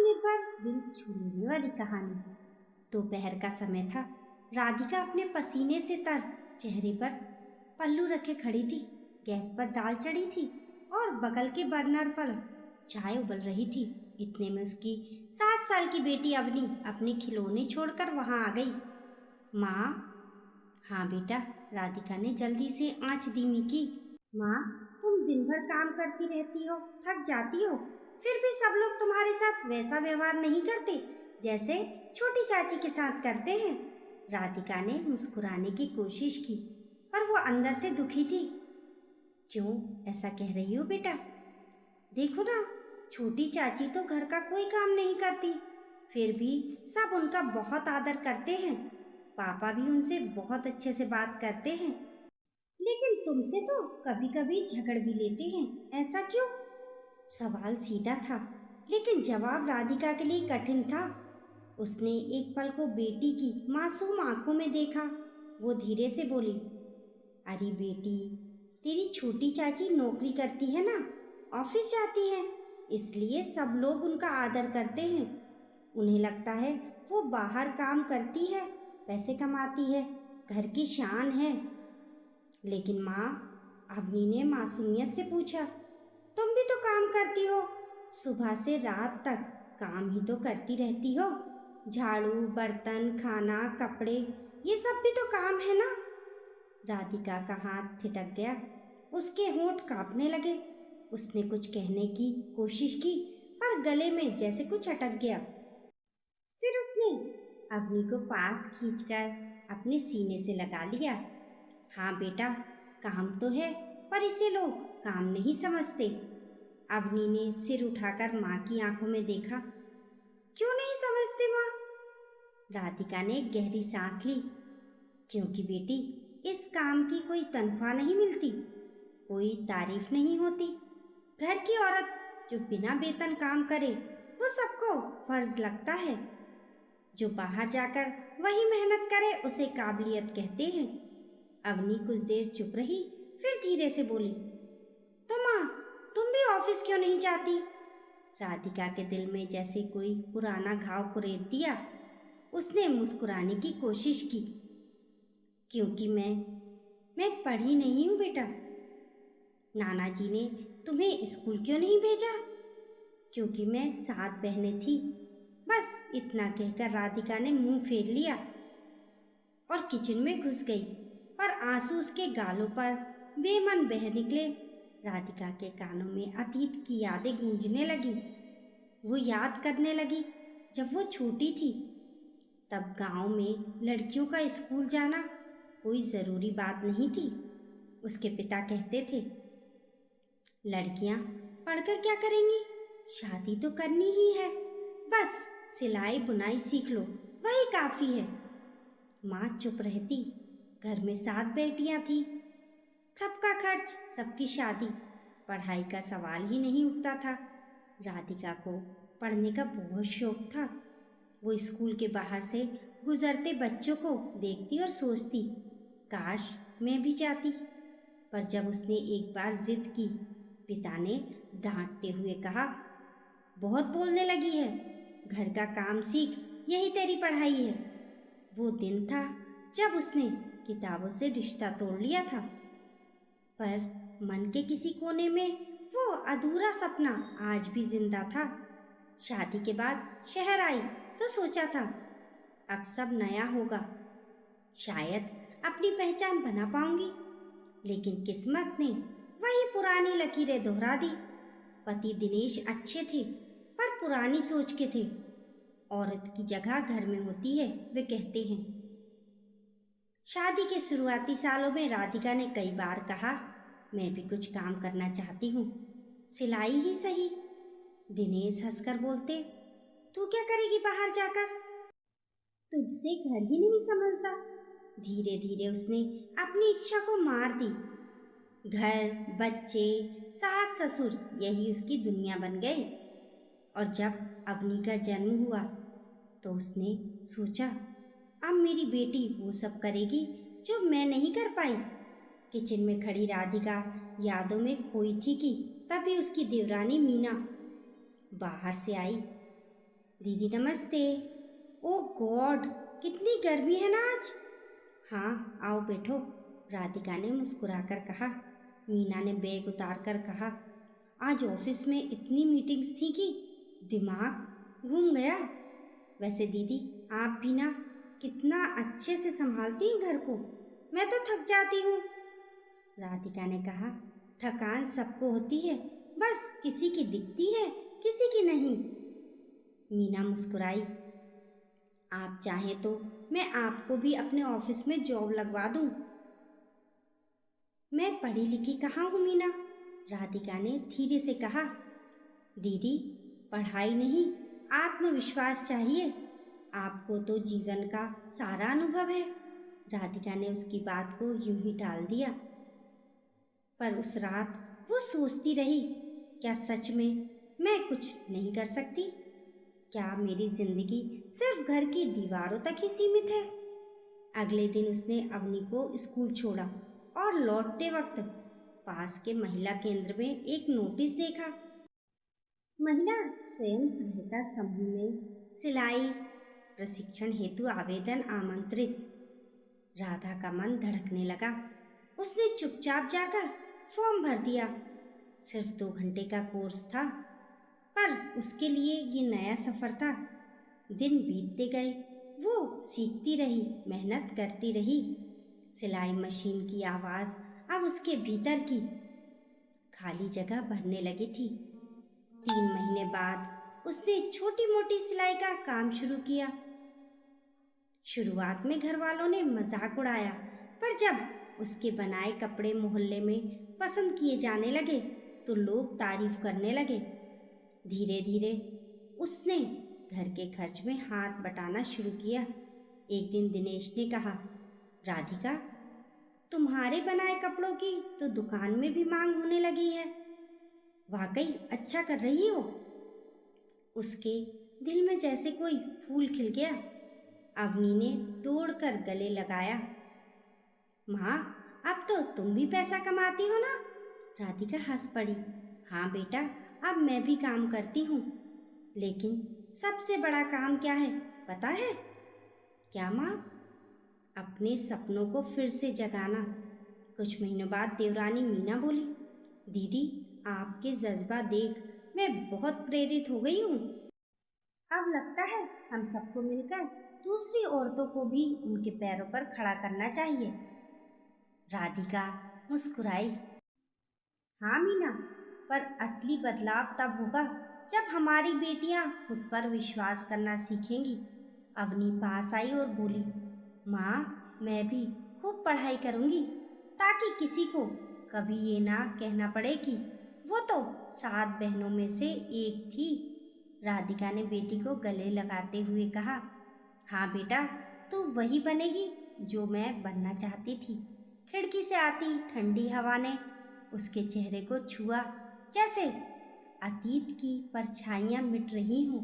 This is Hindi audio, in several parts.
आत्मनिर्भर दिल छू लेने वाली कहानी। दोपहर का समय था। राधिका अपने पसीने से तर चेहरे पर पल्लू रखे खड़ी थी। गैस पर दाल चढ़ी थी और बगल के बर्नर पर चाय उबल रही थी। इतने में उसकी 7 साल की बेटी अवनी अपने खिलौने छोड़कर वहां आ गई। माँ। हाँ बेटा, राधिका ने जल्दी से आंच धीमी की। माँ, तुम दिन भर काम करती रहती हो, थक जाती हो, फिर भी सब लोग तुम्हारे साथ वैसा व्यवहार नहीं करते जैसे छोटी चाची के साथ करते हैं। राधिका ने मुस्कुराने की कोशिश की, पर वो अंदर से दुखी थी। क्यों ऐसा कह रही हो बेटा? देखो ना, छोटी चाची तो घर का कोई काम नहीं करती, फिर भी सब उनका बहुत आदर करते हैं। पापा भी उनसे बहुत अच्छे से बात करते हैं, लेकिन तुमसे तो कभी कभी झगड़ भी लेते हैं, ऐसा क्यों? सवाल सीधा था, लेकिन जवाब राधिका के लिए कठिन था। उसने एक पल को बेटी की मासूम आंखों में देखा। वो धीरे से बोली, अरे बेटी, तेरी छोटी चाची नौकरी करती है ना, ऑफिस जाती है, इसलिए सब लोग उनका आदर करते हैं। उन्हें लगता है वो बाहर काम करती है, पैसे कमाती है, घर की शान है। लेकिन माँ, अवनी ने मासूमियत से पूछा, तुम भी तो काम करती हो, सुबह से रात तक काम ही तो करती रहती हो। झाड़ू, बर्तन, खाना, कपड़े, ये सब भी तो काम है ना। राधिका का हाथ थिटक गया, उसके होंठ कांपने लगे। उसने कुछ कहने की कोशिश की, पर गले में जैसे कुछ अटक गया। फिर उसने अवनी को पास खींचकर अपने सीने से लगा लिया। हाँ बेटा, काम तो है, पर इसे लोग काम नहीं समझते। अवनी ने सिर उठाकर माँ की आंखों में देखा। क्यों नहीं समझते माँ? राधिका ने गहरी सांस ली। क्योंकि बेटी, इस काम की कोई तनख्वाह नहीं मिलती, कोई तारीफ नहीं होती। घर की औरत जो बिना वेतन काम करे वो सबको फर्ज लगता है। जो बाहर जाकर वही मेहनत करे उसे काबिलियत कहते हैं। अवनी कुछ देर चुप रही, फिर धीरे से बोली, तो माँ, तुम भी ऑफिस क्यों नहीं जाती? राधिका के दिल में जैसे कोई पुराना घाव कुरेद दिया। उसने मुस्कुराने की कोशिश की। क्योंकि मैं पढ़ी नहीं हूँ बेटा। नाना जी ने तुम्हें स्कूल क्यों नहीं भेजा? क्योंकि मैं 7 बहनें थी। बस इतना कहकर राधिका ने मुंह फेर लिया और किचन में घुस गई, पर आंसू उसके गालों पर बेमन बह निकले। राधिका के कानों में अतीत की यादें गूंजने लगी। वो याद करने लगी जब वो छोटी थी। तब गांव में लड़कियों का स्कूल जाना कोई ज़रूरी बात नहीं थी। उसके पिता कहते थे, लड़कियां पढ़कर क्या करेंगी, शादी तो करनी ही है, बस सिलाई बुनाई सीख लो, वही काफ़ी है। माँ चुप रहती। घर में 7 बेटियां थी, सबका खर्च, सबकी शादी, पढ़ाई का सवाल ही नहीं उठता था। राधिका को पढ़ने का बहुत शौक था। वो स्कूल के बाहर से गुजरते बच्चों को देखती और सोचती, काश मैं भी जाती। पर जब उसने एक बार जिद की, पिता ने डांटते हुए कहा, बहुत बोलने लगी है, घर का काम सीख, यही तेरी पढ़ाई है। वो दिन था जब उसने किताबों से रिश्ता तोड़ लिया था, पर मन के किसी कोने में वो अधूरा सपना आज भी जिंदा था। शादी के बाद शहर आई तो सोचा था अब सब नया होगा, शायद अपनी पहचान बना पाऊंगी, लेकिन किस्मत ने वही पुरानी लकीरें दोहरा दी। पति दिनेश अच्छे थे, पर पुरानी सोच के थे। औरत की जगह घर में होती है, वे कहते हैं। शादी के शुरुआती सालों में राधिका ने कई बार कहा, मैं भी कुछ काम करना चाहती हूँ, सिलाई ही सही। दिनेश हंसकर बोलते, तू क्या करेगी बाहर जाकर, तुझसे घर ही नहीं संभलता। धीरे धीरे उसने अपनी इच्छा को मार दी। घर, बच्चे, सास ससुर, यही उसकी दुनिया बन गई। और जब अवनी का जन्म हुआ तो उसने सोचा, अब मेरी बेटी वो सब करेगी जो मैं नहीं कर पाई। किचन में खड़ी राधिका यादों में खोई थी कि तभी उसकी देवरानी मीना बाहर से आई। दीदी नमस्ते। ओह गॉड, कितनी गर्मी है ना आज। हाँ आओ बैठो, राधिका ने मुस्कुराकर कहा। मीना ने बैग उतार कर कहा, आज ऑफिस में इतनी मीटिंग्स थी कि दिमाग घूम गया। वैसे दीदी आप भी ना कितना अच्छे से संभालती हैं घर को, मैं तो थक जाती हूँ। राधिका ने कहा, थकान सबको होती है, बस किसी की दिखती है किसी की नहीं। मीना मुस्कुराई, आप चाहें तो मैं आपको भी अपने ऑफिस में जॉब लगवा दूं। मैं पढ़ी लिखी कहाँ हूँ मीना, राधिका ने धीरे से कहा। दीदी पढ़ाई नहीं, आत्मविश्वास चाहिए, आपको तो जीवन का सारा अनुभव है। राधिका ने उसकी बात को यूं ही टाल दिया। पर उस रात वो सोचती रही, क्या सच में मैं कुछ नहीं कर सकती? क्या मेरी जिंदगी सिर्फ घर की दीवारों तक ही सीमित है? अगले दिन उसने अवनी को स्कूल छोड़ा और लौटते वक्त पास के महिला केंद्र में एक नोटिस देखा। महिला स्वयं सहायता समूह में सिलाई प्रशिक्षण हेतु आवेदन आमंत्रित। राधा का मन धड़कने लगा। उसने चुपचाप जाकर फॉर्म भर दिया। सिर्फ 2 घंटे का कोर्स था, पर उसके लिए ये नया सफ़र था। दिन बीतते गए, वो सीखती रही, मेहनत करती रही। सिलाई मशीन की आवाज़ अब उसके भीतर की खाली जगह भरने लगी थी। 3 महीने बाद उसने छोटी मोटी सिलाई का काम शुरू किया। शुरुआत में घर वालों ने मजाक उड़ाया, पर जब उसके बनाए कपड़े मोहल्ले में पसंद किए जाने लगे तो लोग तारीफ करने लगे। धीरे धीरे उसने घर के खर्च में हाथ बटाना शुरू किया। एक दिन दिनेश ने कहा, राधिका तुम्हारे बनाए कपड़ों की तो दुकान में भी मांग होने लगी है, वाकई अच्छा कर रही हो। उसके दिल में जैसे कोई फूल खिल गया। अवनी ने दौड़कर गले लगाया, माँ अब तो तुम भी पैसा कमाती हो ना? राधिका हंस पड़ी, हाँ बेटा, अब मैं भी काम करती हूँ, लेकिन सबसे बड़ा काम क्या है पता है? क्या माँ? अपने सपनों को फिर से जगाना। कुछ महीनों बाद देवरानी मीना बोली, दीदी आपके जज्बा देख मैं बहुत प्रेरित हो गई हूँ। अब लगता है हम सबको मिलकर दूसरी औरतों को भी उनके पैरों पर खड़ा करना चाहिए। राधिका मुस्कुराई, हाँ मीना, पर असली बदलाव तब होगा जब हमारी बेटियां खुद पर विश्वास करना सीखेंगी। अवनी पास आई और बोली, माँ मैं भी खूब पढ़ाई करूँगी ताकि किसी को कभी ये ना कहना पड़े कि वो तो 7 बहनों में से एक थी। राधिका ने बेटी को गले लगाते हुए कहा, हाँ बेटा, तू वही बनेगी जो मैं बनना चाहती थी। खिड़की से आती ठंडी हवा ने उसके चेहरे को छुआ, जैसे अतीत की परछाइयाँ मिट रही हों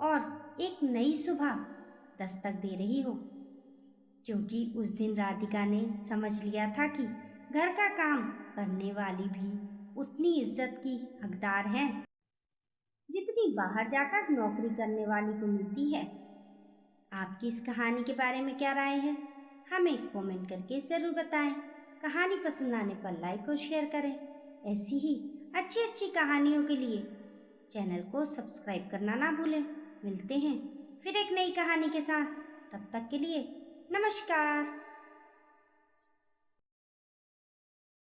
और एक नई सुबह दस्तक दे रही हो। क्योंकि उस दिन राधिका ने समझ लिया था कि घर का काम करने वाली भी उतनी इज्जत की हकदार है जितनी बाहर जाकर नौकरी करने वाली को मिलती है। आपकी इस कहानी के बारे में क्या राय है? हमें कमेंट करके ज़रूर बताएं। कहानी पसंद आने पर लाइक और शेयर करें। ऐसी ही अच्छी अच्छी कहानियों के लिए चैनल को सब्सक्राइब करना ना भूलें। मिलते हैं फिर एक नई कहानी के साथ, तब तक के लिए नमस्कार।